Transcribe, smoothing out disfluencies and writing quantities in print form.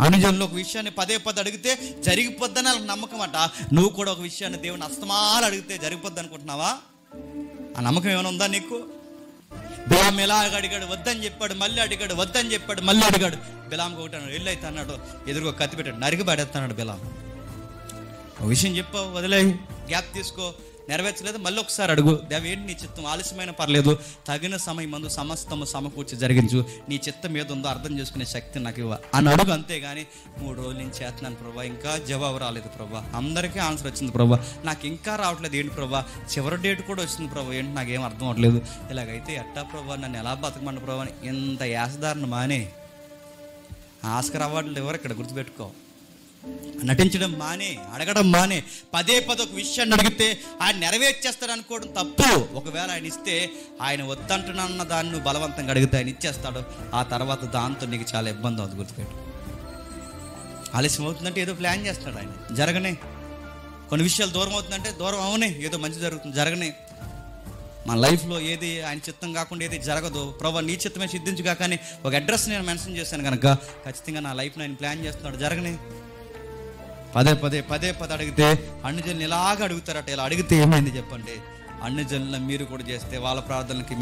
అనుజనులు ఒక విషయాన్ని పదే పదే అడిగితే జరిగిపోద్దని వాళ్ళకి నమ్మకం అట. నువ్వు కూడా ఒక విషయాన్ని దేవుని అస్తమాలు అడిగితే జరిగిపోద్ది అనుకుంటున్నావా? ఆ నమ్మకం ఏమైనా ఉందా నీకు? బిలాం ఎలాగ అడిగాడు, వద్దని చెప్పాడు, మళ్ళీ అడిగాడు, వద్దని చెప్పాడు, మళ్ళీ అడిగాడు. బిలాంకి ఒకటి అన్నాడు, వెళ్ళైతే అన్నాడు, ఎదురుగా కత్తి పెట్టాడు, నరికి పడేస్తున్నాడు బిలాం. ఒక విషయం చెప్పావు, వదిలే, గ్యాప్ తీసుకో, నెరవేర్చలేదు, మళ్ళీ ఒకసారి అడుగు, దేవ ఏంటి నీ చిత్తం, ఆలస్యమైన పర్లేదు, తగిన సమయం మందు సమస్తము సమకూర్చి జరిగించు, నీ చిత్తం మీద ఉందో అర్థం చేసుకునే శక్తి నాకు ఇవ్వ అని అడుగు. అంతేగాని 3 రోజుల నుంచి చేస్తున్నాను ప్రభా, ఇంకా జవాబు రాలేదు ప్రభా, అందరికీ ఆన్సర్ వచ్చింది ప్రభా, నాకు ఇంకా రావట్లేదు ఏంటి ప్రభా, చివరి డేట్ కూడా వచ్చింది ప్రభా, ఏంటి నాకేం అర్థం అవ్వట్లేదు, ఇలాగైతే ఎట్టా ప్రభా, నన్ను ఎలా బతకమండి ప్రభా అని ఇంత యాసదారణ మానే. ఆస్కర్ అవార్డులు ఎవరు ఇక్కడ గుర్తుపెట్టుకో. నటించడం మానే, అడగడం మానే. పదే పదే ఒక విషయాన్ని అడిగితే ఆయన నెరవేర్చేస్తాడు అనుకోవడం తప్పు. ఒకవేళ ఆయన ఇస్తే, ఆయన వద్దంటున్న దాన్ని నువ్వు బలవంతంగా అడిగితే ఆయన ఇచ్చేస్తాడు. ఆ తర్వాత దాంతో నీకు చాలా ఇబ్బంది అవుతుంది, గుర్తుపెట్టు. ఆలస్యం అవుతుందంటే ఏదో ప్లాన్ చేస్తాడు ఆయన, జరగనే. కొన్ని విషయాలు దూరం అవుతుందంటే దూరం అవునే, ఏదో మంచి జరుగుతుంది, జరగనే. మన లైఫ్లో ఏది ఆయన చిత్తం కాకుండా ఏది జరగదు. ప్రభా నీ చిత్తమే సిద్ధించుగా, కానీ ఒక అడ్రస్ నేను మెన్షన్ చేశాను కనుక ఖచ్చితంగా నా లైఫ్లో ఆయన ప్లాన్ చేస్తున్నాడు, జరగనే. పదే పదే అడిగితే అన్ని జనులు ఇలాగ అడుగుతారట. ఇలా అడిగితే ఏమైంది చెప్పండి? అన్ని జనులను మీరు కూడా చేస్తే వాళ్ళ ప్రార్థనలకి